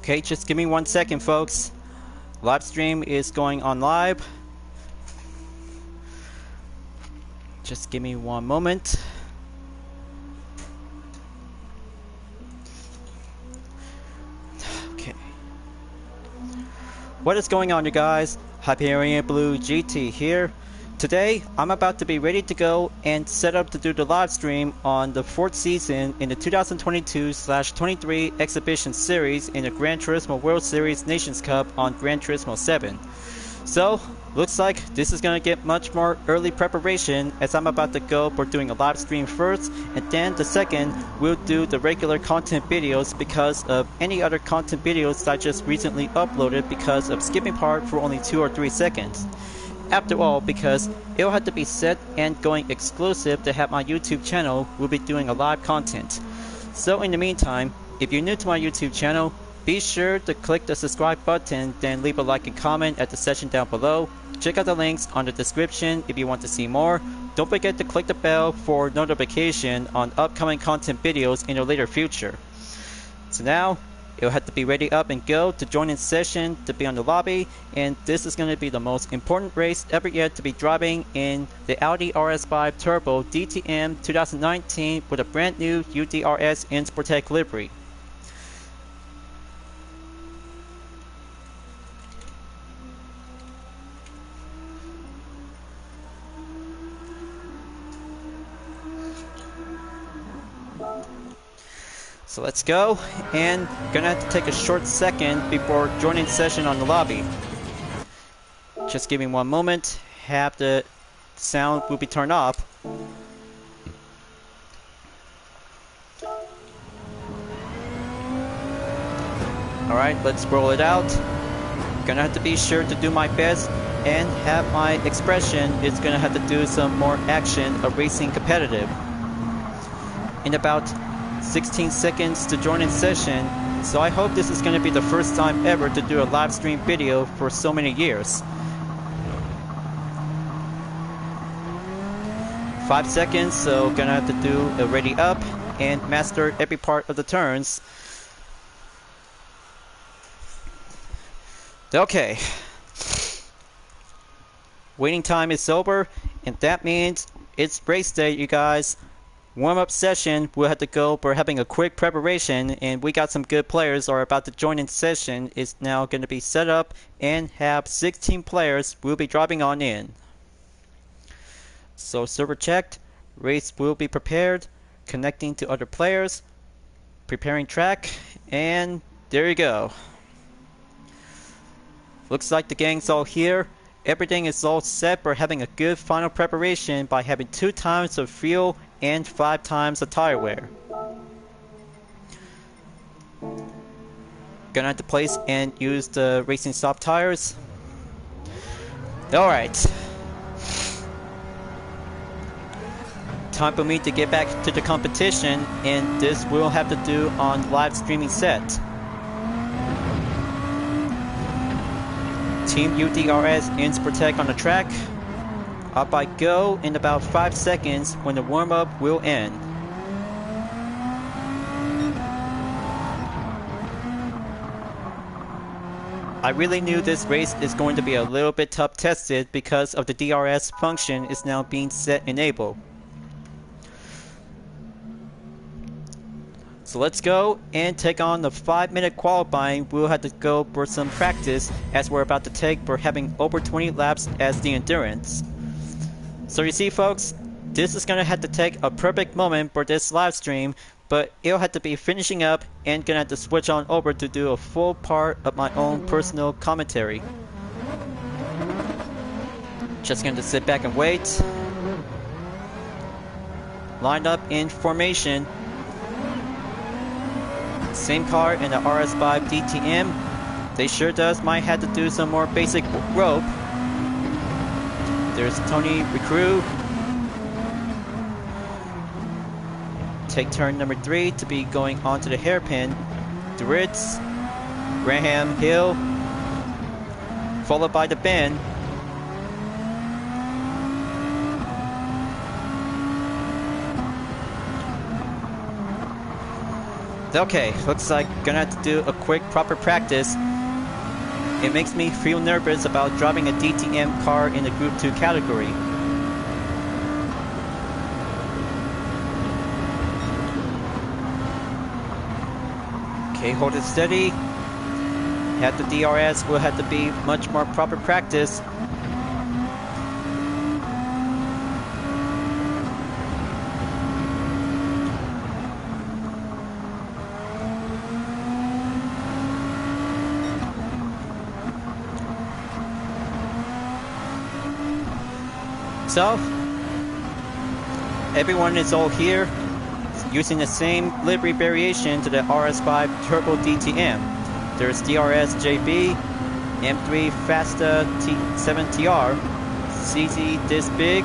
Okay, just give me 1 second, folks. Live stream is going on live. Just give me 1 moment. Okay. What is going on, you guys? Hyperion-Blue-GT here. Today, I'm about to be ready to go and set up to do the live stream on the 4th season in the 2022/23 exhibition series in the Gran Turismo World Series Nations Cup on Gran Turismo 7. So, looks like this is going to get much more early preparation, as I'm about to go for doing a live stream first, and then the second we'll do the regular content videos because of any other content videos that I just recently uploaded because of skipping part for only 2 or 3 seconds. After all, because it'll have to be set and going exclusive to have my YouTube channel, we'll be doing a live content. So in the meantime, if you're new to my YouTube channel, be sure to click the subscribe button, then leave a like and comment at the section down below. Check out the links on the description if you want to see more. Don't forget to click the bell for notification on upcoming content videos in the later future. So now, it'll have to be ready up and go to join in session to be on the lobby, and this is going to be the most important race ever yet to be driving in the Audi RS5 Turbo DTM 2019 with a brand new UDRS in Sportec livery. So let's go, and gonna have to take a short second before joining session on the lobby. Just give me 1 moment, have the sound will be turned off. Alright, let's roll it out. Gonna have to be sure to do my best and have my expression is gonna have to do some more action of racing competitive. In about 16 seconds to join in session, so I hope this is going to be the first time ever to do a live stream video for so many years. 5 seconds, so gonna have to do a ready up and master every part of the turns. Okay. Waiting time is over, and that means it's race day, you guys. Warm-up session, we'll have to go for having a quick preparation, and we got some good players are about to join in session. It's now going to be set up and have 16 players will be driving on in. So server checked, race will be prepared, connecting to other players, preparing track, and there you go. Looks like the gang's all here. Everything is all set for having a good final preparation by having 2 times of fuel and 5 times the tire wear. Gonna have to place and use the racing soft tires. Alright. Time for me to get back to the competition, and this we'll have to do on live streaming set. Team UDRS in Sportec on the track. Up I go in about 5 seconds when the warm-up will end. I really knew this race is going to be a little bit tough tested because of the DRS function is now being set enabled. So let's go and take on the 5-minute qualifying. We'll have to go for some practice as we're about to take for having over 20 laps as the endurance. So you see, folks, this is going to have to take a perfect moment for this live stream, but it'll have to be finishing up and going to have to switch on over to do a full part of my own personal commentary. Just going to sit back and wait. Lined up in formation. Same car in the RS5 DTM. They sure might have to do some more basic rope. There's Tony Recruit. Take turn number 3 to be going onto the hairpin. Duritz, Graham Hill, followed by the bend. Okay, looks like gonna have to do a quick proper practice. It makes me feel nervous about driving a DTM car in the Group 2 category. Okay, hold it steady. At the DRS will have to be much more proper practice. So, everyone is all here using the same livery variation to the RS5 Turbo DTM. There's DRS JB, M3 Fasta T7TR, CZ this big,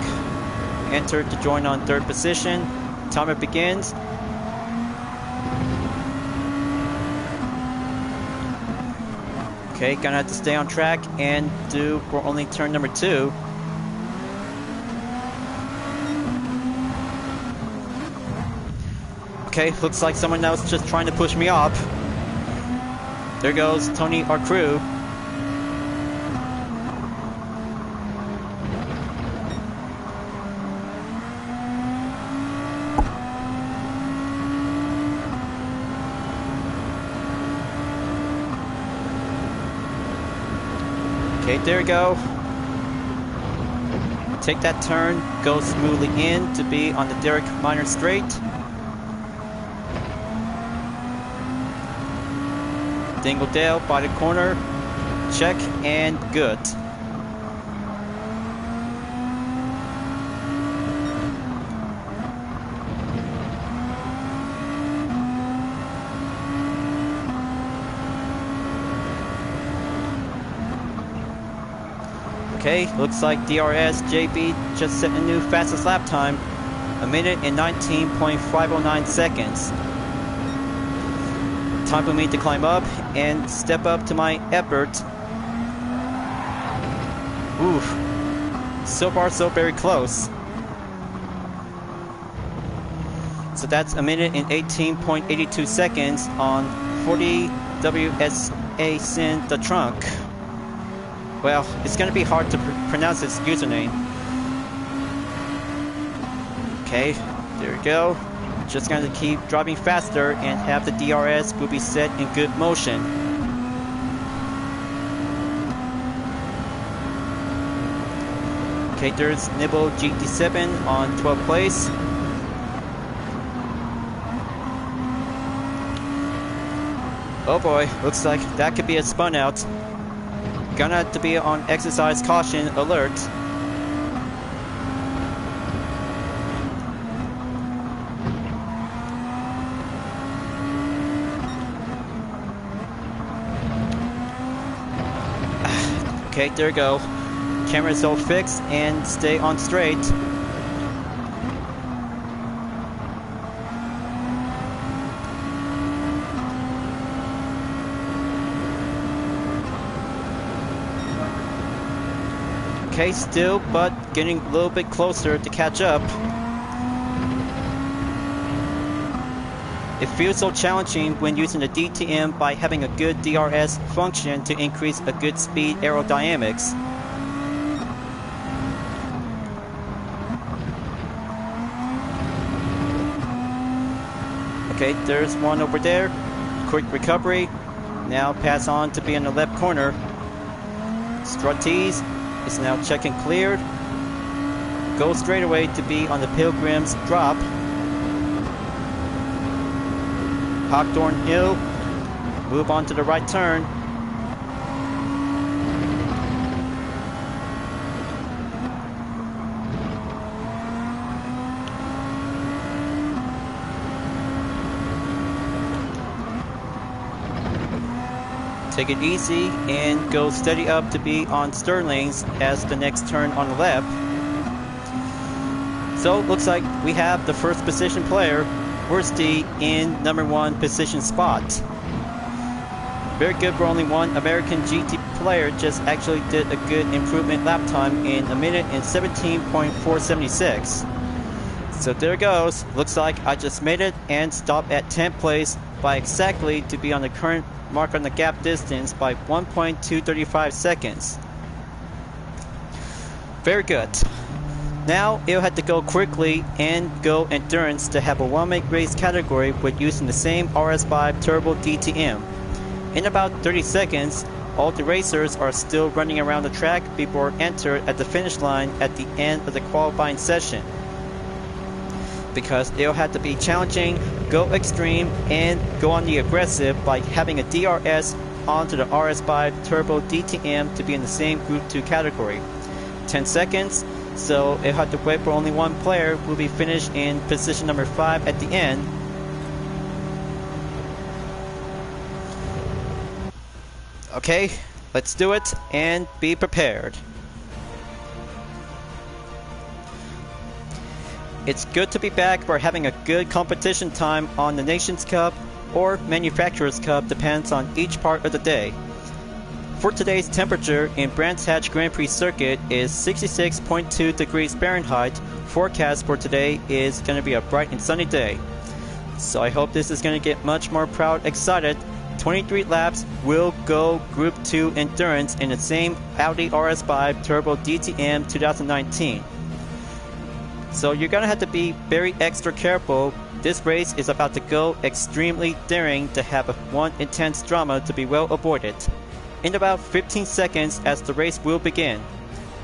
entered to join on 3rd position. Timer begins. Okay, gonna have to stay on track and do for only turn number 2. Okay, looks like someone else just trying to push me off. There goes Tony, our crew. Okay, there we go. Take that turn, go smoothly in to be on the Derek Minor straight. Dingledale by the corner, check and good. Okay, looks like DRS JB just set a new fastest lap time, 1 minute and 19.509 seconds. Time for me to climb up and step up to my effort. Oof. So far, so very close. So that's 1 minute and 18.82 seconds on 40 WSA Sin the Trunk. Well, it's gonna be hard to pronounce his username. Okay, there we go. Just going to keep driving faster and have the DRS will be set in good motion. Okay, there's Nibble GT7 on 12th place. Oh boy, looks like that could be a spun out. Gonna have to be on exercise caution alert. Okay, there we go. Camera's all fixed and stay on straight. Okay, still, but getting a little bit closer to catch up. It feels so challenging when using the DTM by having a good DRS function to increase a good speed aerodynamics. Okay, there's one over there. Quick recovery. Now pass on to be in the left corner. Strutties is now checking cleared. Go straight away to be on the Pilgrim's drop. Hawthorne Hill, move on to the right turn. Take it easy and go steady up to be on Sterling's as the next turn on the left. So looks like we have the first position player, Worsty, in number 1 position spot. Very good for only one American GT player, just actually did a good improvement lap time in 1 minute and 17.476. So there goes. Looks like I just made it and stopped at 10th place by exactly to be on the current mark on the gap distance by 1.235 seconds. Very good. Now it'll have to go quickly and go endurance to have a one-make race category with using the same RS5 Turbo DTM. In about 30 seconds, all the racers are still running around the track before enter at the finish line at the end of the qualifying session. Because it'll have to be challenging, go extreme, and go on the aggressive by having a DRS onto the RS5 Turbo DTM to be in the same Group 2 category. 10 seconds, so it'll have to wait for only one player who will be finished in position number 5 at the end. Okay, let's do it and be prepared. It's good to be back for having a good competition time on the Nations Cup or Manufacturers Cup, depends on each part of the day. For today's temperature in Brands Hatch Grand Prix circuit is 66.2 degrees Fahrenheit. Forecast for today is going to be a bright and sunny day. So I hope this is going to get much more excited. 23 laps will go Group 2 Endurance in the same Audi RS5 Turbo DTM 2019. So you're going to have to be very extra careful. This race is about to go extremely daring to have one intense drama to be well avoided. In about 15 seconds as the race will begin.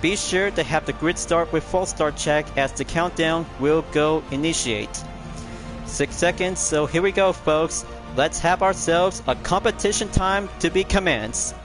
Be sure to have the grid start with full start check as the countdown will go initiate. 6 seconds, so here we go folks. Let's have ourselves a competition time to be commenced.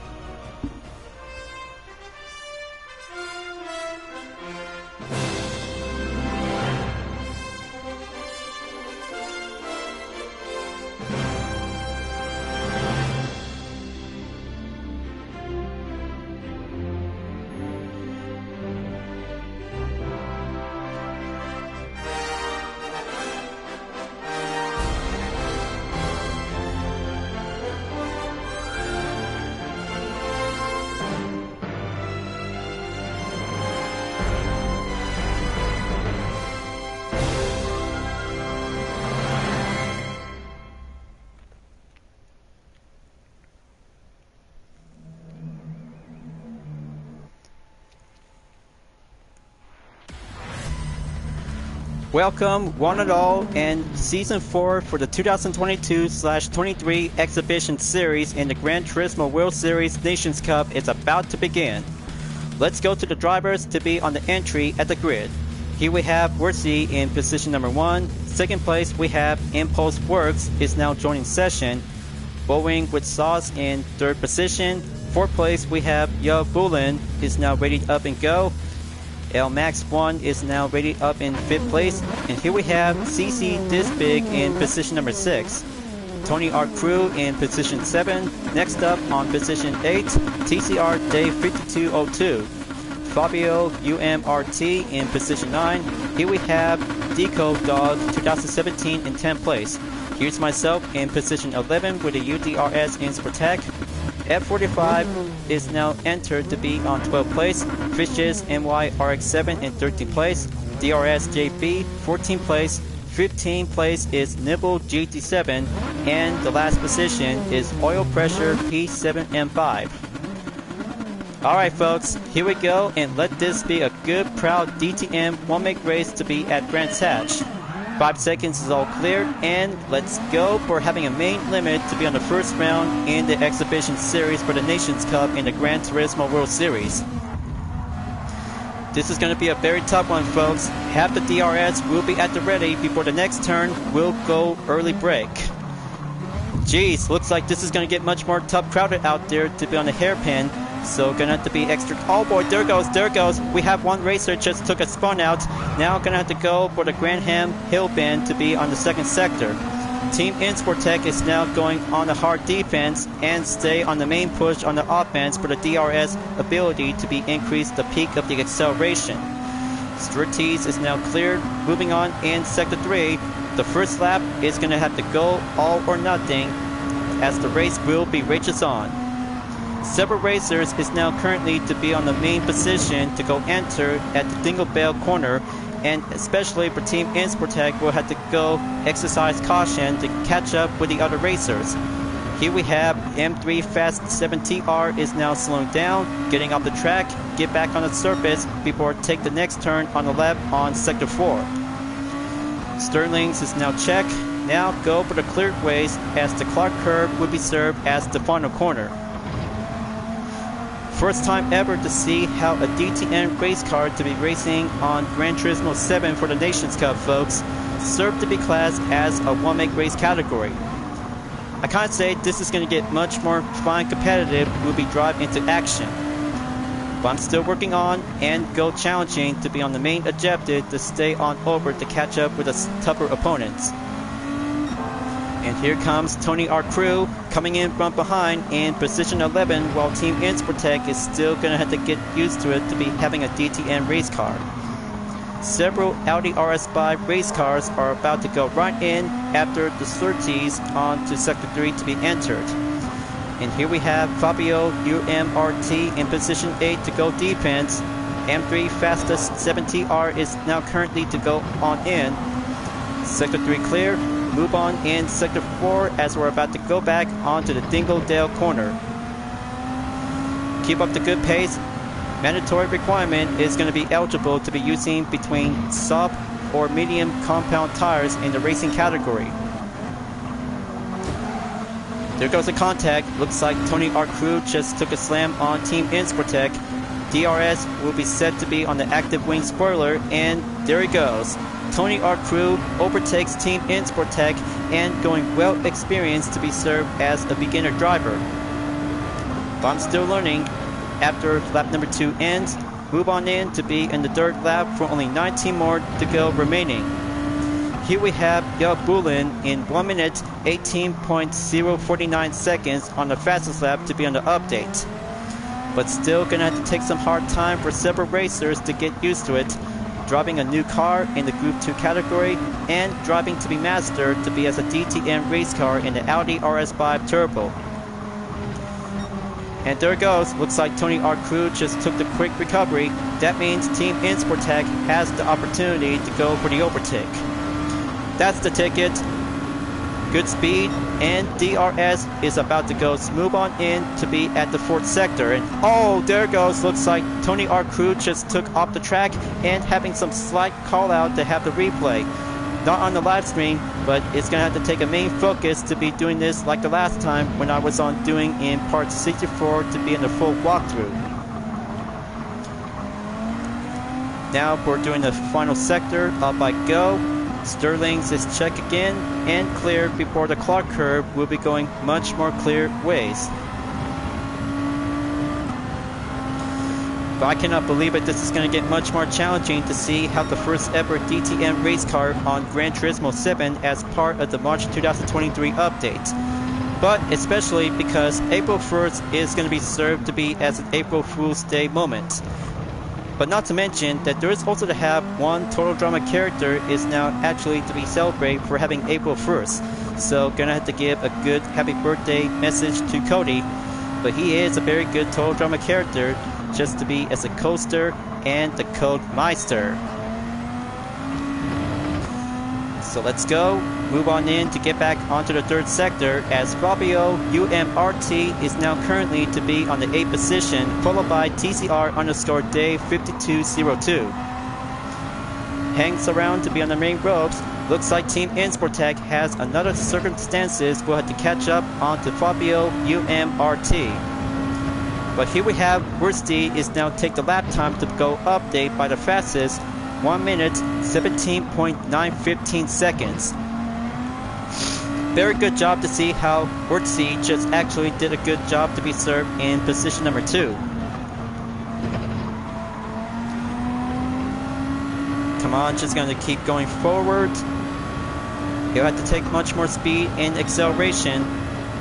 Welcome one and all in Season 4 for the 2022/23 Exhibition Series in the Gran Turismo World Series Nations Cup is about to begin. Let's go to the drivers to be on the entry at the grid. Here we have Worthy in position number 1. Second place we have Impulse Works is now joining session. Boeing with Sauce in third position. Fourth place we have Yo Bulin is now ready up and go. L Max 1 is now ready up in 5th place, and here we have CC This Big in position number 6. Tony R. Crew in position 7. Next up on position 8, TCR Dave 5202. Fabio UMRT in position 9. Here we have Deco Dog 2017 in 10th place. Here's myself in position 11 with a UDRS in Sportec. F45 is now entered to be on 12th place. Fishes NY RX7 in 13th place. DRS JB 14th place. 15th place is Nibble GT7. And the last position is Oil Pressure P7M5. Alright folks, here we go, and let this be a good, proud DTM one-make race to be at Brands Hatch. 5 seconds is all cleared, and let's go for having a main limit to be on the first round in the Exhibition Series for the Nations Cup in the Gran Turismo World Series. This is going to be a very tough one folks. Half the DRS will be at the ready before the next turn will go early break. Jeez, looks like this is going to get much more tough crowded out there to be on the hairpin. So gonna have to be extra. Oh boy, there goes. We have one racer just took a spun out. Now gonna have to go for the Granham Hill Bend to be on the second sector. Team Insportec is now going on the hard defense and stay on the main push on the offense for the DRS ability to be increased the peak of the acceleration. Surtees is now cleared. Moving on in sector 3. The first lap is gonna have to go all or nothing as the race will be rages on. Several racers is now currently to be on the main position to go enter at the Dingle Bell corner, and especially for Team Insportec will have to go exercise caution to catch up with the other racers. Here we have M3 Fast 7TR is now slowing down, getting off the track, get back on the surface before take the next turn on the lap on Sector 4. Sterling's is now checked, now go for the cleared ways as the Clark curve will be served as the final corner. First time ever to see how a DTM race car to be racing on Gran Turismo 7 for the Nations Cup, folks, served to be classed as a one-make race category. I can't say this is going to get much more fun competitive will be drive into action. But I'm still working on and go challenging to be on the main objective to stay on over to catch up with the tougher opponents. And here comes Tony R. Crew coming in from behind in position 11 while Team Insportec is still going to have to get used to it to be having a DTM race car. Several Audi RS5 race cars are about to go right in after the sorties on to Sector 3 to be entered. And here we have Fabio UMRT in position 8 to go defense. M3 Fastest 7TR is now currently to go on in. Sector 3 clear. Move on in Sector 4 as we're about to go back onto the Dingledale corner. Keep up the good pace. Mandatory requirement is going to be eligible to be using between soft or medium compound tires in the racing category. There goes the contact. Looks like Tony R. Crew just took a slam on Team Insportec. DRS will be set to be on the active wing spoiler, and there he goes. Tony R. Crew overtakes Team Insportec and going well experienced to be served as a beginner driver. But I'm still learning. After lap number 2 ends, move on in to be in the third lap for only 19 more to go remaining. Here we have Yel Bulin in 1 minute 18.049 seconds on the fastest lap to be on the update. But still gonna have to take some hard time for several racers to get used to it. Driving a new car in the Group 2 category, and driving to be mastered to be as a DTM race car in the Audi RS5 Turbo. And there it goes, looks like Tony R. Crew just took the quick recovery. That means Team Insportec has the opportunity to go for the overtake. That's the ticket. Good speed, and DRS is about to go smooth on in to be at the 4th sector. And oh, there it goes. Looks like Tony R. Crew just took off the track and having some slight call out to have the replay. Not on the live stream, but it's going to have to take a main focus to be doing this like the last time when I was on doing in part 64 to be in the full walkthrough. Now we're doing the final sector, up I go. Sterling's is check again and clear before the Clark curve will be going much more clear ways. But I cannot believe it, this is going to get much more challenging to see how the first ever DTM race car on Gran Turismo 7 as part of the March 2023 update. But especially because April 1st is going to be served to be as an April Fool's Day moment. But not to mention that there is also to have one Total Drama character is now actually to be celebrated for having April 1st. So gonna have to give a good happy birthday message to Cody. But he is a very good Total Drama character just to be as a coaster and the Code Meister. So let's go. Move on in to get back onto the 3rd sector as Fabio UMRT is now currently to be on the 8th position, followed by TCR Dave 5202. Hangs around to be on the main ropes. Looks like Team Insportec has another circumstances will have to catch up onto Fabio UMRT. But here we have Worsty is now take the lap time to go update by the fastest 1 minute 17.915 seconds. Very good job to see how Worsty just actually did a good job to be served in position number 2. Come on, just going to keep going forward. You'll have to take much more speed and acceleration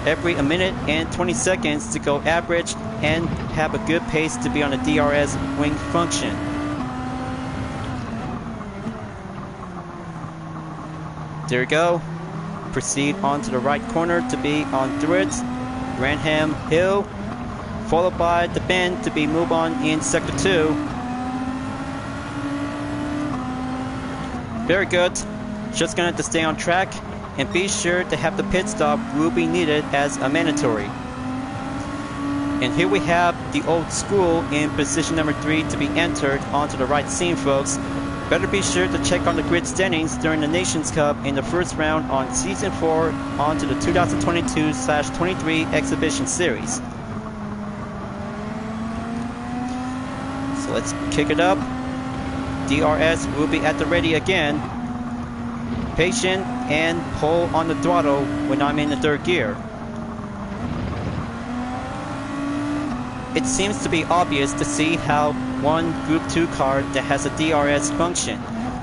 every 1 minute and 20 seconds to go average and have a good pace to be on the DRS wing function. There we go. Proceed on to the right corner to be on Druitt, Granham Hill, followed by the bend to be move on in Sector 2. Very good. Just gonna have to stay on track and be sure to have the pit stop will be needed as a mandatory. And here we have the old school in position number 3 to be entered onto the right scene, folks. Better be sure to check on the grid standings during the Nations Cup in the first round on Season 4 onto the 2022/23 Exhibition Series. So let's kick it up. DRS will be at the ready again. Patient and pull on the throttle when I'm in the third gear. It seems to be obvious to see how one Group 2 car that has a DRS function,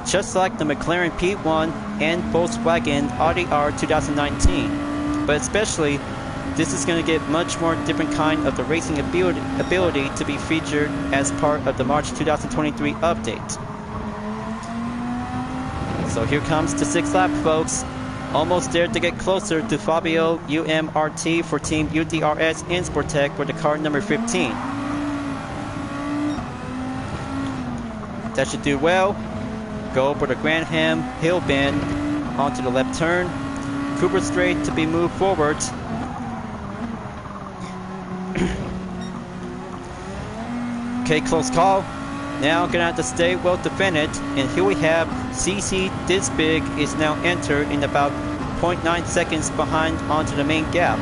just like the McLaren P1 and Volkswagen Audi R 2019. But especially, this is going to get much more different kind of the racing ability to be featured as part of the March 2023 update. So here comes the 6th lap, folks. Almost there to get closer to Fabio UMRT for Team UDRS Insportec with the car number 15. That should do well. Go for the Granham Hill bend onto the left turn. Cooper straight to be moved forward. Okay, close call. Now gonna have to stay well defended, and here we have CC Disbig is now entered in about 0.9 seconds behind onto the main gap.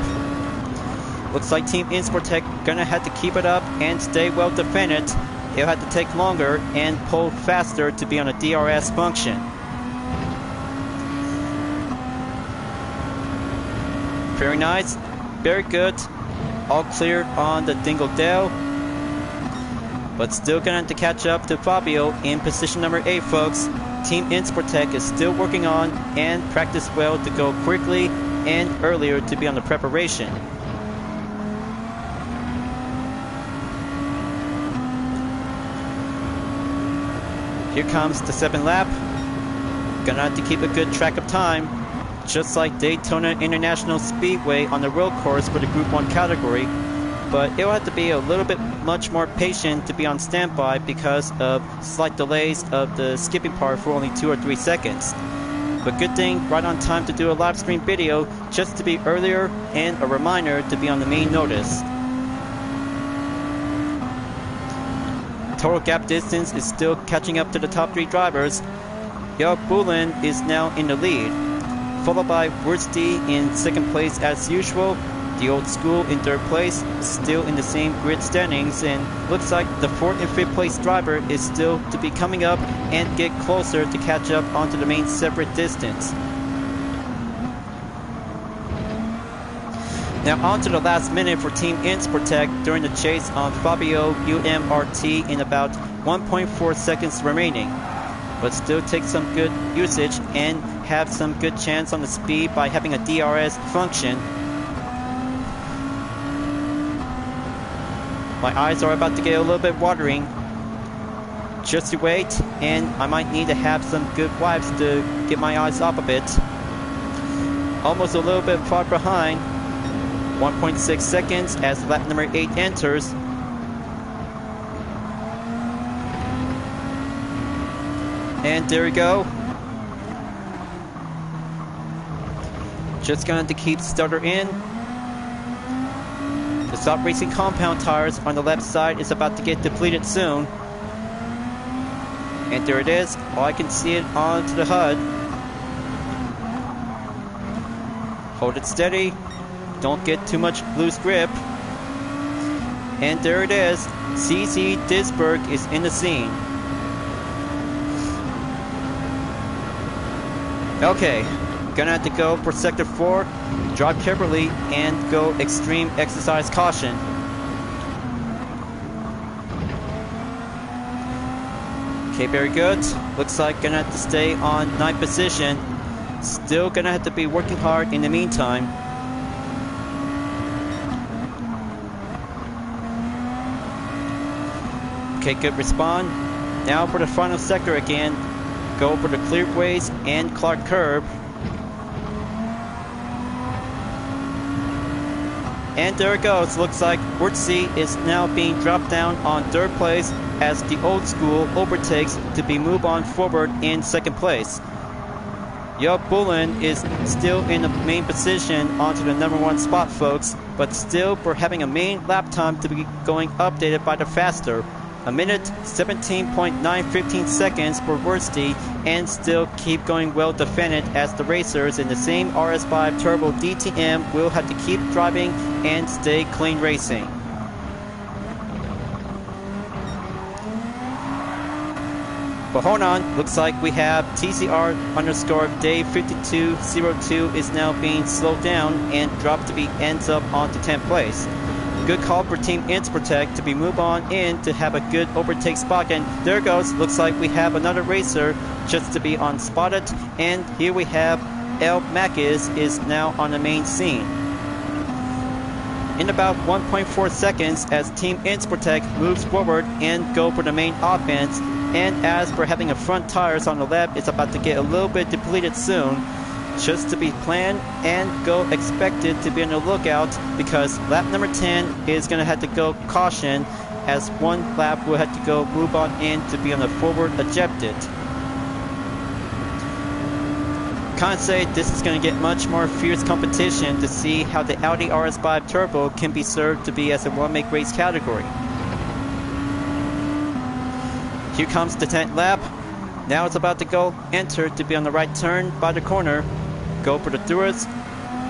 Looks like Team Insportec gonna have to keep it up and stay well defended. It'll have to take longer and pull faster to be on a DRS function. Very nice, very good. All clear on the Dingle-Dale. But still gonna have to catch up to Fabio in position number 8, folks. Team Insportec is still working on and practice well to go quickly and earlier to be on the preparation. Here comes the 7th lap. Gonna have to keep a good track of time, just like Daytona International Speedway on the road course for the Group 1 category. But it'll have to be a little bit much more patient to be on standby because of slight delays of the skipping part for only 2 or 3 seconds. But good thing, right on time to do a live stream video just to be earlier and a reminder to be on the main notice. Total gap distance is still catching up to the top 3 drivers. Jörg Bullen is now in the lead, followed by Wursti in 2nd place as usual. The old school in 3rd place, still in the same grid standings, and looks like the 4th and 5th place driver is still to be coming up and get closer to catch up onto the main separate distance. Now on to the last minute for Team Insportec during the chase on Fabio UMRT in about 1.4 seconds remaining. But still take some good usage and have some good chance on the speed by having a DRS function. My eyes are about to get a little bit watering. Just you wait, and I might need to have some good wipes to get my eyes up a bit. Almost a little bit far behind. 1.6 seconds as lap number 8 enters. And there we go. Just gonna have to keep starter in. The Stop Racing compound tires on the left side is about to get depleted soon. And there it is. Oh, I can see it onto the HUD. Hold it steady. Don't get too much loose grip. And there it is. CC Disberg is in the scene. Okay, gonna have to go for sector 4, drive carefully, and go extreme exercise caution. Okay, very good. Looks like gonna have to stay on 9th position. Still gonna have to be working hard in the meantime. Okay, good respawn. Now for the final sector again. Go for the cleared ways and Clark curb. And there it goes. Looks like Wurtzy is now being dropped down on 3rd place as the old school overtakes to be moved on forward in 2nd place. Yo Bullen is still in the main position onto the #1 spot, folks, but still we're having a main lap time to be going updated by the faster. 1minute 17.915 seconds for Wursty, and still keep going well defended as the racers in the same RS5 Turbo DTM will have to keep driving and stay clean racing. But hold on, looks like we have TCR_Dave5202 is now being slowed down and dropped to be ends up onto 10th place. Good call for Team Insportec to be move on in to have a good overtake spot, and there goes, looks like we have another racer just to be unspotted, and here we have El Mackis is now on the main scene. In about 1.4 seconds as Team Insportec moves forward and go for the main offense, and as for having a front tires on the lap, it's about to get a little bit depleted soon. Just to be planned and go expected to be on the lookout, because lap number 10 is going to have to go caution, as one lap will have to go move on in to be on the forward ejected. Can't say this is going to get much more fierce competition to see how the Audi RS5 Turbo can be served to be as a one-make race category. Here comes the 10th lap. Now it's about to go enter to be on the right turn by the corner. Go for the Thruers.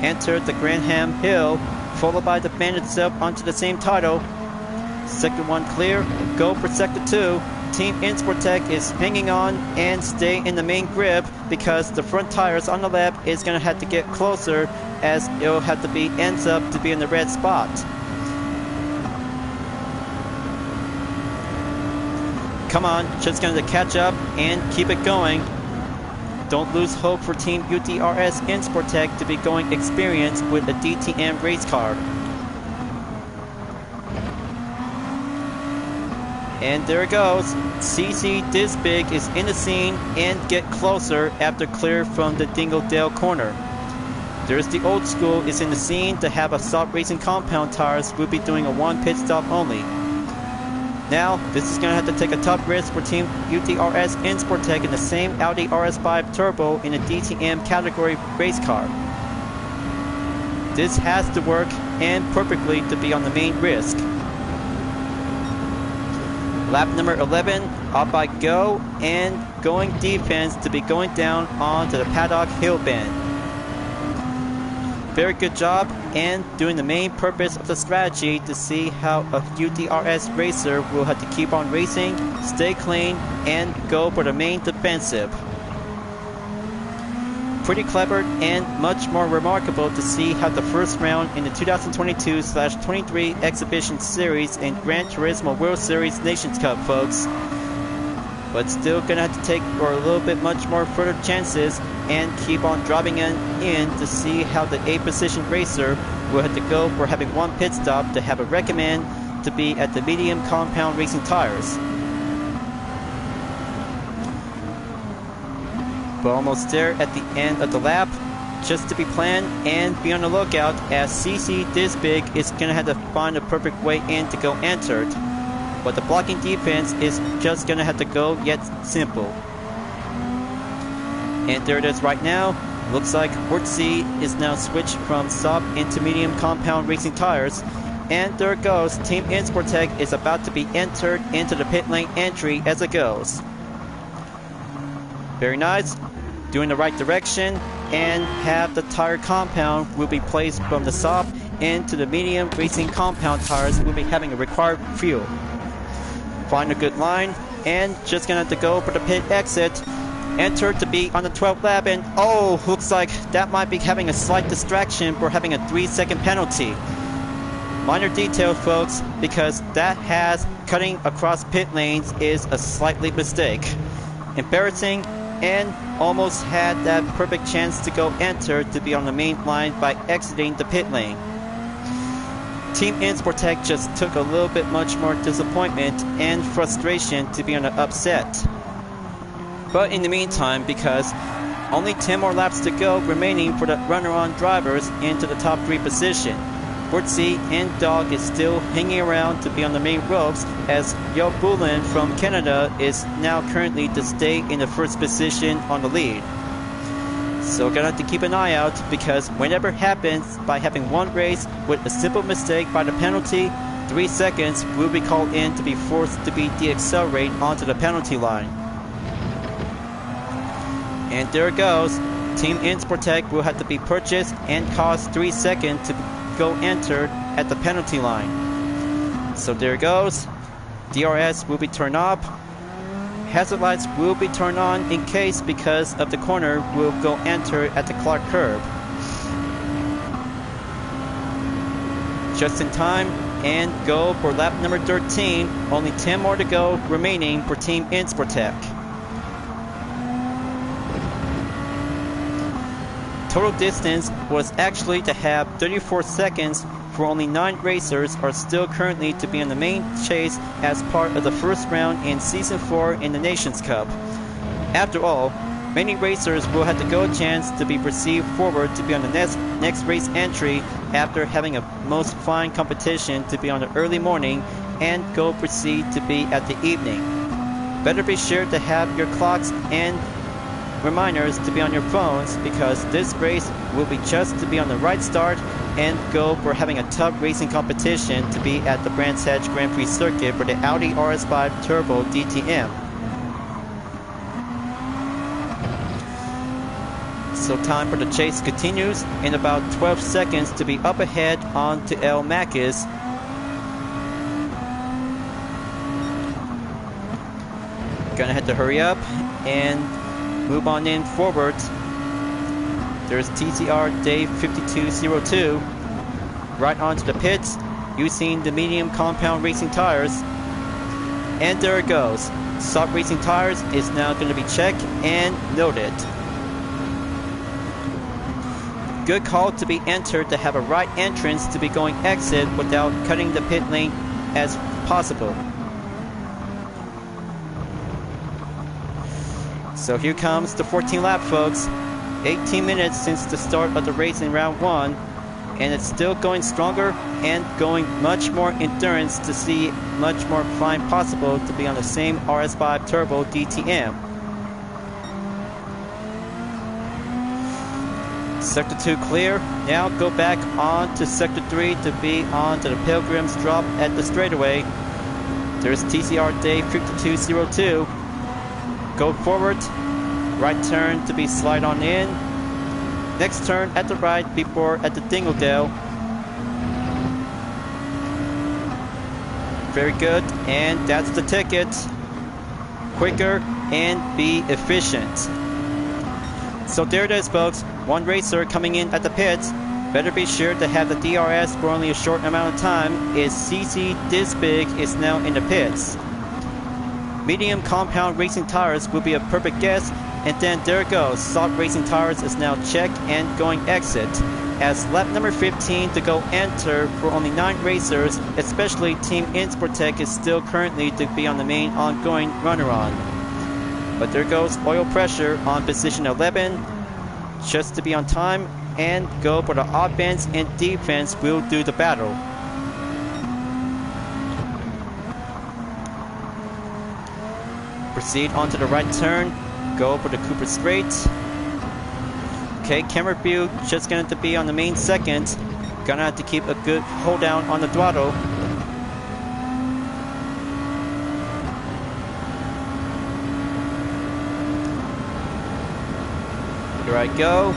Enter the Granham Hill, followed by the Bandit itself onto the same title. Sector 1 clear. Go for Sector 2. Team Insportec is hanging on and stay in the main grip, because the front tires on the lap is going to have to get closer, as it'll have to be ends up to be in the red spot. Come on, just going to catch up and keep it going. Don't lose hope for Team UDRS Insportec to be going experience with a DTM race car. And there it goes. CC Disbig is in the scene and get closer after clear from the Dingledale corner. There's the Old School is in the scene to have a soft racing compound tires will be doing a one pit stop only. Now, this is going to have to take a tough risk for Team UDRS Insportec in the same Audi RS5 Turbo in a DTM category race car. This has to work and perfectly to be on the main risk. Lap number 11, up by Go, and going defense to be going down onto the paddock hill bend. Very good job, and doing the main purpose of the strategy to see how a UDRS racer will have to keep on racing, stay clean, and go for the main defensive. Pretty clever and much more remarkable to see how the first round in the 2022/23 Exhibition Series and Gran Turismo World Series Nations Cup, folks. But still gonna have to take for a little bit much more further chances and keep on driving in to see how the 8th position racer will have to go for having one pit stop to have a recommend to be at the medium compound racing tires. But almost there at the end of the lap, just to be planned and be on the lookout, as CC Disbig is going to have to find a perfect way in to go entered. But the blocking defense is just going to have to go yet simple. And there it is right now. Looks like Wursty is now switched from soft into medium compound racing tires. And there it goes. Team Insportec is about to be entered into the pit lane entry as it goes. Very nice. Doing the right direction, and have the tire compound will be placed from the soft into the medium racing compound tires will be having a required fuel. Find a good line, and just gonna have to go for the pit exit. Enter to be on the 12th lap, and oh, looks like that might be having a slight distraction for having a 3-second penalty. Minor detail, folks, because that has cutting across pit lanes is a slightly mistake. Embarrassing, and almost had that perfect chance to go enter to be on the main line by exiting the pit lane. Team Insportec just took a little bit much more disappointment and frustration to be on the upset. But in the meantime, because only 10 more laps to go remaining for the runner-on drivers into the top 3 position, Wursty and Dog is still hanging around to be on the main ropes, as Yo Bullen from Canada is now currently to stay in the first position on the lead. So gonna have to keep an eye out, because whenever it happens, by having one race with a simple mistake by the penalty, 3 seconds will be called in to be forced to be deaccelerate onto the penalty line. And there it goes. Team Insportec will have to be purchased and cost 3 seconds to go entered at the penalty line. So there it goes. DRS will be turned up. Hazard lights will be turned on in case, because of the corner will go enter at the Clark curve. Just in time, and go for lap number 13. Only 10 more to go remaining for Team Insportec. Total distance was actually to have 34 seconds, for only 9 racers are still currently to be in the main chase as part of the first round in Season 4 in the Nations Cup. After all, many racers will have to go a chance to be perceived forward to be on the next race entry after having a most fine competition to be on the early morning and go proceed to be at the evening. Better be sure to have your clocks and reminders to be on your phones, because this race will be just to be on the right start and go for having a tough racing competition to be at the Brands Hatch Grand Prix circuit for the Audi RS5 Turbo DTM. So time for the chase continues in about 12 seconds to be up ahead on to El Macis. Gonna have to hurry up and move on in forward. There's TCR Dave 5202 right onto the pits using the medium compound racing tires. And there it goes. Soft racing tires is now going to be checked and noted. Good call to be entered to have a right entrance to be going exit without cutting the pit lane as possible. So here comes the 14 lap, folks. 18 minutes since the start of the race in round 1, and it's still going stronger and going much more endurance to see much more fine possible to be on the same RS5 Turbo DTM. Sector 2 clear. Now go back on to Sector 3 to be on to the Pilgrim's drop at the straightaway. There's TCR Dave 5202. Go forward. Right turn to be slide on in. Next turn at the right before at the Dingledale. Very good, and that's the ticket. Quicker and be efficient. So there it is, folks. One racer coming in at the pits. Better be sure to have the DRS for only a short amount of time. Is CC this big is now in the pits. Medium compound racing tires will be a perfect guess. And then there it goes. Soft racing tires is now checked and going exit. As lap number 15 to go enter for only 9 racers, especially Team Insportec is still currently to be on the main ongoing runner-on. But there goes oil pressure on position 11, just to be on time and go for the offense and defense will do the battle. Proceed onto the right turn. Go for the Cooper straight. Okay, camera view just going to be on the main second. Gonna have to keep a good hold down on the throttle. Here I go.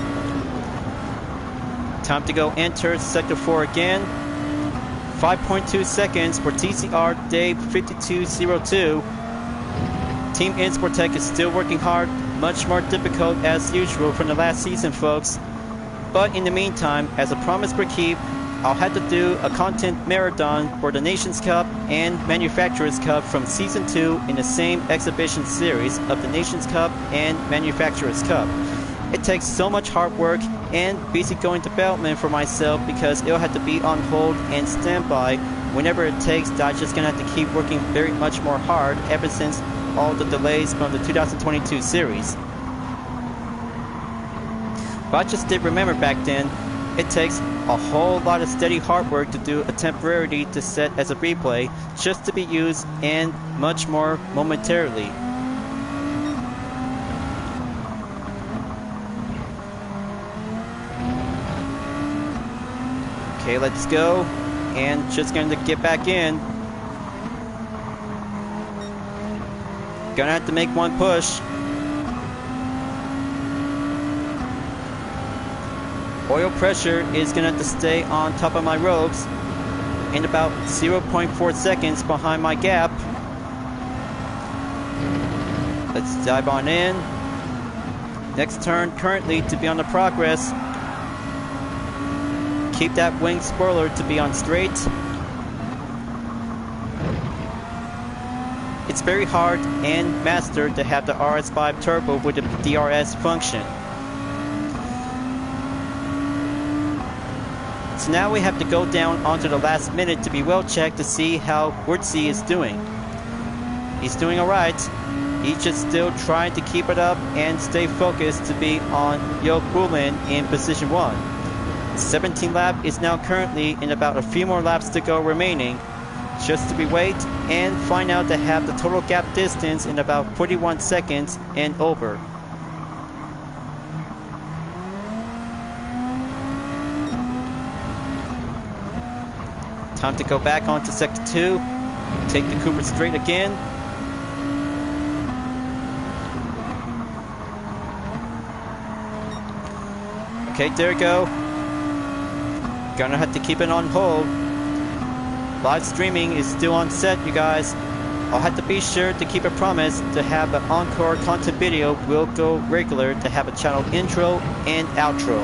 Time to go enter Sector 4 again. 5.2 seconds for TCR Dave 5202. Team Insportec is still working hard, much more difficult as usual from the last season, folks. But in the meantime, as a promise for keep, I'll have to do a content marathon for the Nations Cup and Manufacturers Cup from Season 2 in the same exhibition series of the Nations Cup and Manufacturers Cup. It takes so much hard work and basic going development for myself, because it'll have to be on hold and standby whenever it takes. That I'm just gonna have to keep working very much more hard ever since all the delays from the 2022 series. But I just did remember back then, it takes a whole lot of steady hard work to do a temporarily to set as a replay, just to be used and much more momentarily. Okay, let's go. And just going to get back in. Gonna have to make one push. Oil pressure is gonna have to stay on top of my ropes in about 0.4 seconds behind my gap. Let's dive on in. Next turn currently to be on the progress. Keep that wing spoiler to be on straight. It's very hard and mastered to have the RS5 turbo with the DRS function. So now we have to go down onto the last minute to be well checked to see how Wurtzy is doing. He's doing alright. He's just still trying to keep it up and stay focused to be on Joop Boelen in position 1. 17 lap is now currently in about a few more laps to go remaining. Just to be wait and find out to have the total gap distance in about 41 seconds and over. Time to go back onto sector 2. Take the Cooper straight again. Okay, there we go. Gonna have to keep it on hold. Live streaming is still on set, you guys. I'll have to be sure to keep a promise to have an encore content video will go regular to have a channel intro and outro.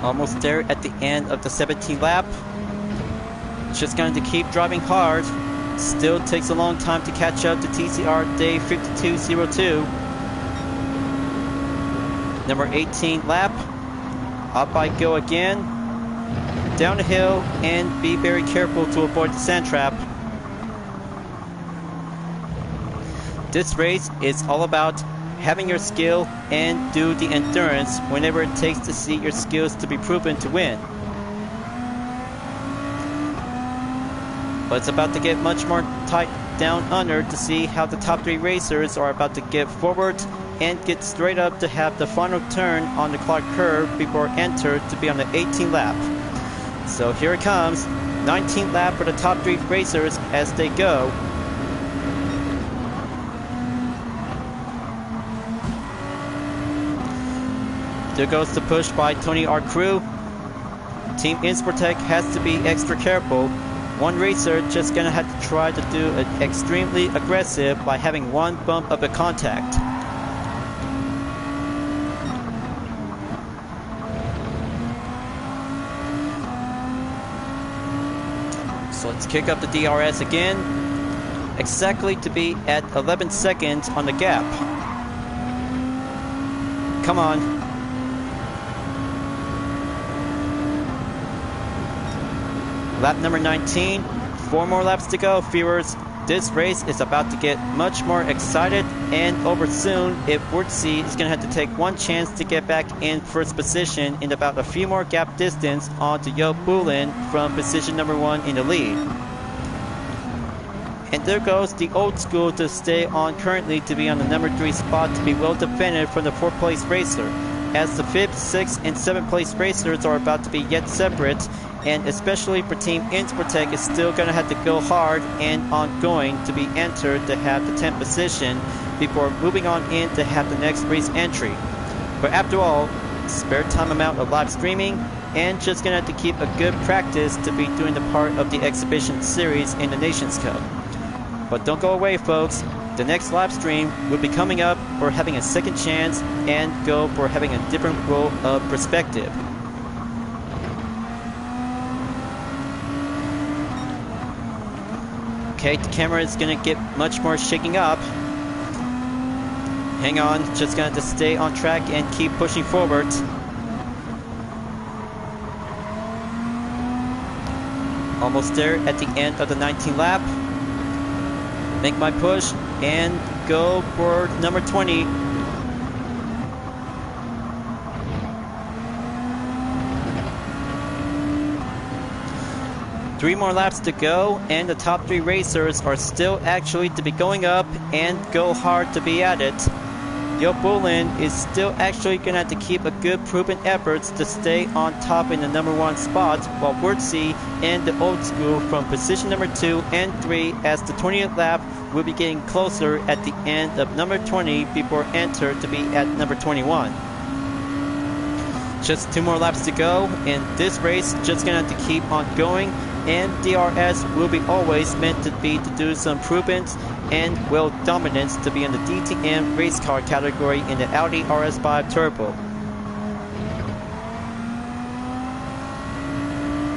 Almost there at the end of the 17th lap. Just going to keep driving hard. Still takes a long time to catch up to TCR day 5202. Number 18 lap. Up I go again. Down the hill and be very careful to avoid the sand trap. This race is all about having your skill and do the endurance whenever it takes to see your skills to be proven to win. But it's about to get much more tight down under to see how the top 3 racers are about to get forward and get straight up to have the final turn on the Clark curve before enter to be on the 18th lap. So here it comes, 19th lap for the top 3 racers as they go. There goes the push by Tony R. Crew. Team Insportec has to be extra careful. One racer just gonna have to try to do it extremely aggressive by having one bump of a contact. So let's kick up the DRS again. Exactly to be at 11 seconds on the gap. Come on. Lap number 19, 4 more laps to go, viewers. This race is about to get much more excited and over soon if Wurtzy is going to have to take one chance to get back in first position in about a few more gap distance onto Joop Boelen from position number 1 in the lead. And there goes the old school to stay on currently to be on the number 3 spot to be well defended from the 4th place racer, as the 5th, 6th, and 7th place racers are about to be yet separate. And especially for Team Insportec is still going to have to go hard and ongoing to be entered to have the 10th position before moving on in to have the next race entry. But after all, spare time amount of live streaming and just going to have to keep a good practice to be doing the part of the exhibition series in the Nations Cup. But don't go away, folks. The next live stream will be coming up for having a second chance and go for having a different role of perspective. Okay, the camera is going to get much more shaking up. Hang on, just going to stay on track and keep pushing forward. Almost there at the end of the 19th lap. Make my push, and go for number 20. Three more laps to go, and the top three racers are still actually to be going up and go hard to be at it. Yo Bullen is still actually going to have to keep a good proven efforts to stay on top in the number 1 spot, while Wurtzy and the old school from position number 2 and 3 as the 20th lap will be getting closer at the end of number 20 before enter to be at number 21. Just 2 more laps to go, and this race just going to have to keep on going, and DRS will be always meant to be to do some improvements and will dominance to be in the DTM race car category in the Audi RS5 Turbo.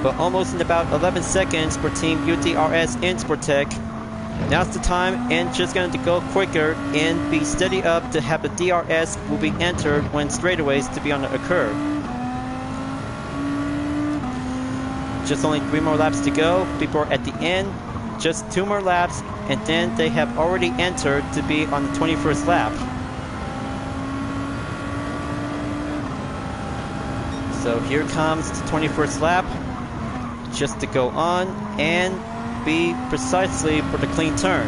But almost in about 11 seconds for Team UTRS in Sportec. Now's the time, and just going to go quicker and be steady up to have the DRS will be entered when straightaways to be on the occur. Just only 3 more laps to go before at the end, just 2 more laps, and then they have already entered to be on the 21st lap. So here comes the 21st lap, just to go on and be precisely for the clean turn.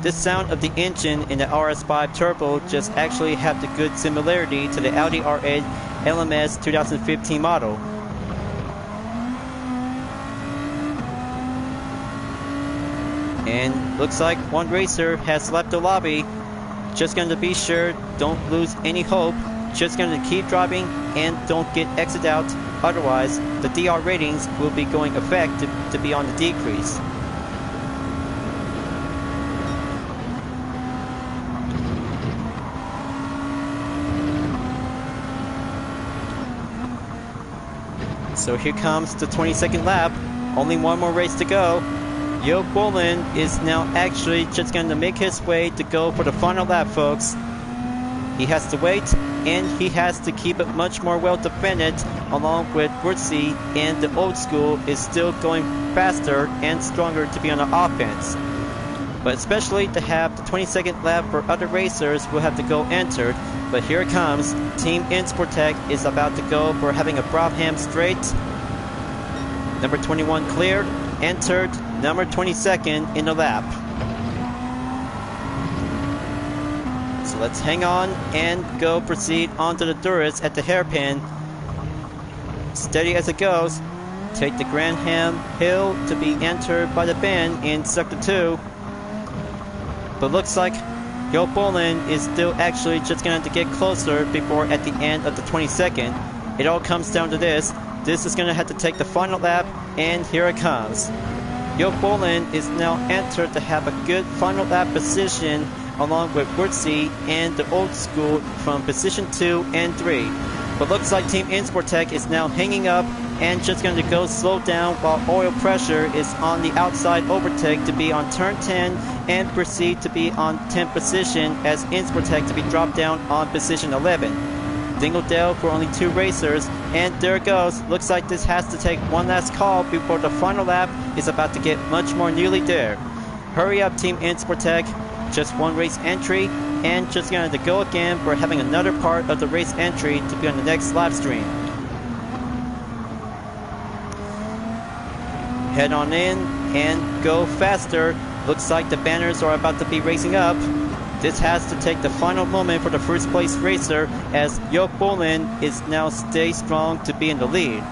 This sound of the engine in the RS5 Turbo just actually have the good similarity to the Audi R8 LMS 2015 model. And looks like one racer has left the lobby. Just going to be sure, don't lose any hope. Just going to keep driving and don't get exit out. Otherwise, the DR ratings will be going effect to be on the decrease. So here comes the 22nd lap. Only 1 more race to go. Yo Bullen is now actually just going to make his way to go for the final lap, folks. He has to wait, and he has to keep it much more well defended, along with Wurtzy, and the old school is still going faster and stronger to be on the offense. But especially to have the 22nd lap for other racers will have to go entered. But here it comes. Team Sportec is about to go for having a Brabham straight. Number 21 cleared, entered, number 22nd in the lap. So let's hang on and go proceed onto the Duras at the hairpin. Steady as it goes. Take the Granham Hill to be entered by the bend in sector 2. But looks like Yo Bullen is still actually just going to have to get closer before at the end of the 22nd. It all comes down to this. This is going to have to take the final lap, and here it comes. Yo Bullen is now entered to have a good final lap position along with Wurtzy and the old school from position 2 and 3. But looks like Team Sportec is now hanging up and just going to go slow down while oil pressure is on the outside overtake to be on turn 10 and proceed to be on 10th position as Sportec to be dropped down on position 11. Dingledale for only 2 racers, and there it goes. Looks like this has to take one last call before the final lap is about to get much more nearly there. Hurry up, Team Sportec. Just 1 race entry, and just going to go again for having another part of the race entry to be on the next live stream. Head on in and go faster. Looks like the banners are about to be racing up. This has to take the final moment for the first place racer as Yo Bullen is now stay strong to be in the lead.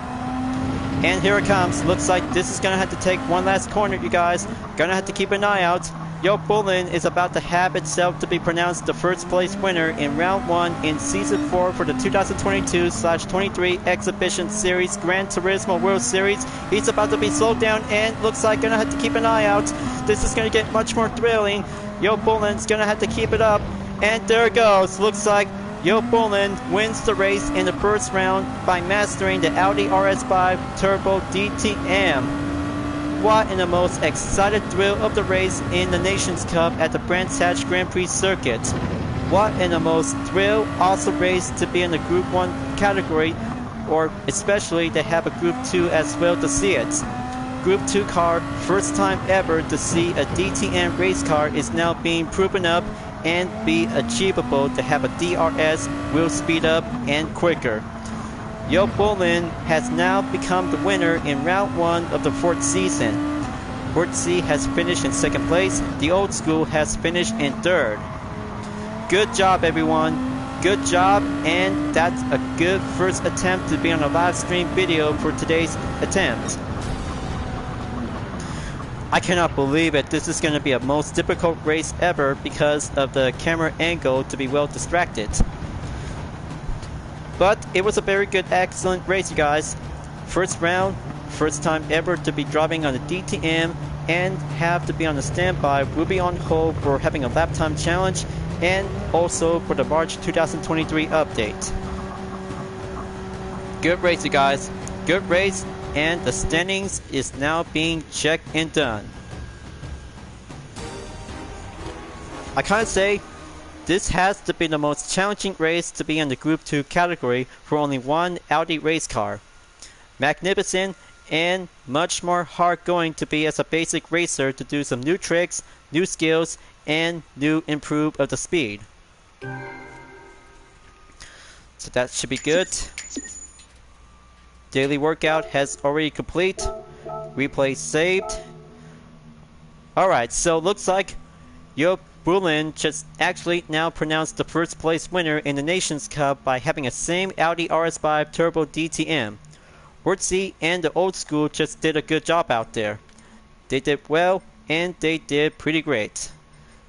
And here it comes. Looks like this is going to have to take one last corner, you guys. Gonna have to keep an eye out. Yo Bullen is about to have itself to be pronounced the first place winner in round 1 in season 4 for the 2022/23 Exhibition Series Gran Turismo World Series. He's about to be slowed down and looks like gonna have to keep an eye out. This is gonna get much more thrilling. Yo Bullen's gonna have to keep it up, and there it goes. Looks like Yo Bullen wins the race in the first round by mastering the Audi RS5 Turbo DTM. What in the most excited thrill of the race in the Nations Cup at the Brands Hatch Grand Prix circuit. What in the most thrill awesome race to be in the Group 1 category, or especially to have a Group 2 as well to see it. Group 2 car, first time ever to see a DTM race car is now being proven up and be achievable to have a DRS will speed up and quicker. Yo Bolin has now become the winner in round 1 of the 4th season. Fort C has finished in 2nd place, the old school has finished in 3rd. Good job everyone, good job, and that's a good first attempt to be on a live stream video for today's attempt. I cannot believe it, this is going to be a most difficult race ever because of the camera angle to be well distracted. But it was a very good, excellent race you guys. First round, first time ever to be driving on the DTM and have to be on the standby. We'll be on hold for having a lap time challenge and also for the March 2023 update. Good race you guys, good race, and the standings is now being checked and done. I can't say this has to be the most challenging race to be in the Group 2 category for only one Audi race car. Magnificent and much more hard going to be as a basic racer to do some new tricks, new skills, and new improve of the speed. So that should be good. Daily workout has already complete. Replay saved. Alright, so looks like Yo Bulin just actually now pronounced the first place winner in the Nations Cup by having a same Audi RS5 Turbo DTM. Wurtzy and the old school just did a good job out there. They did well and they did pretty great.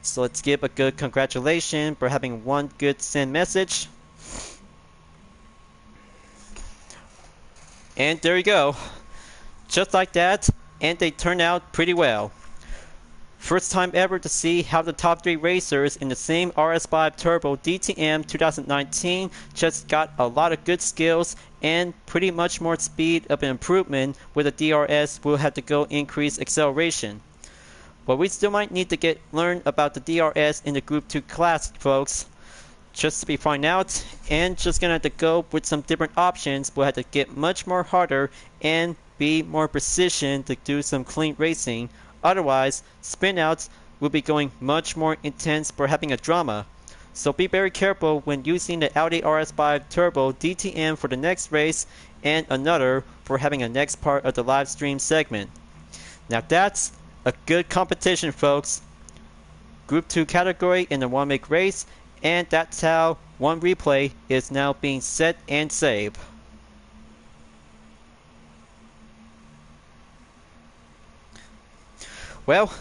So let's give a good congratulations for having one good send message. And there you go. Just like that, and they turned out pretty well. First time ever to see how the top 3 racers in the same RS5 Turbo DTM 2019 just got a lot of good skills and pretty much more speed of an improvement. With a DRS we'll have to go increase acceleration. But we still might need to learn about the DRS in the Group 2 class, folks. Just to be find out, and just gonna have to go with some different options. We'll have to get much more harder and be more precision to do some clean racing. Otherwise, spin outs will be going much more intense for having a drama. So be very careful when using the Audi RS5 Turbo DTM for the next race and another for having a next part of the live stream segment. Now that's a good competition, folks. Group 2 category in the 1-make race, and that's how one replay is now being set and saved. Well,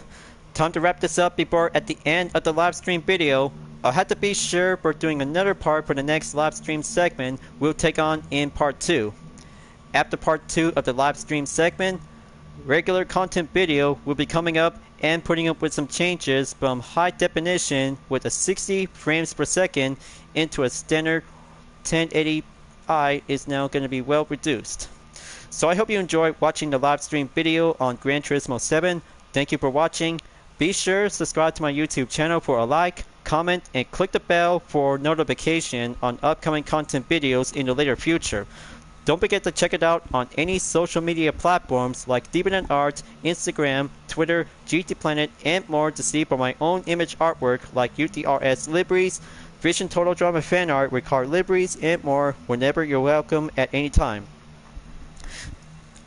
time to wrap this up before at the end of the live stream video. I'll have to be sure for doing another part for the next live stream segment we'll take on in part 2. After part 2 of the live stream segment, regular content video will be coming up and putting up with some changes from high definition with a 60 frames per second into a standard 1080i is now going to be well reduced. So I hope you enjoyed watching the live stream video on Gran Turismo 7. Thank you for watching. Be sure to subscribe to my YouTube channel for a like, comment, and click the bell for notification on upcoming content videos in the later future. Don't forget to check it out on any social media platforms like DeviantArt, Instagram, Twitter, GT Planet, and more to see for my own image artwork like UTRS liveries, Vision Total Drama fan art with car liveries, and more whenever you're welcome at any time.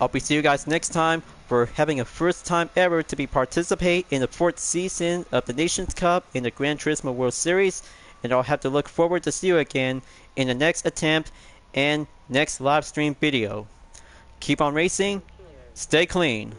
I'll be seeing you guys next time for having a first time ever to be participate in the 4th season of the Nations Cup in the Gran Turismo World Series, and I'll have to look forward to see you again in the next attempt and next live stream video. Keep on racing, stay clean.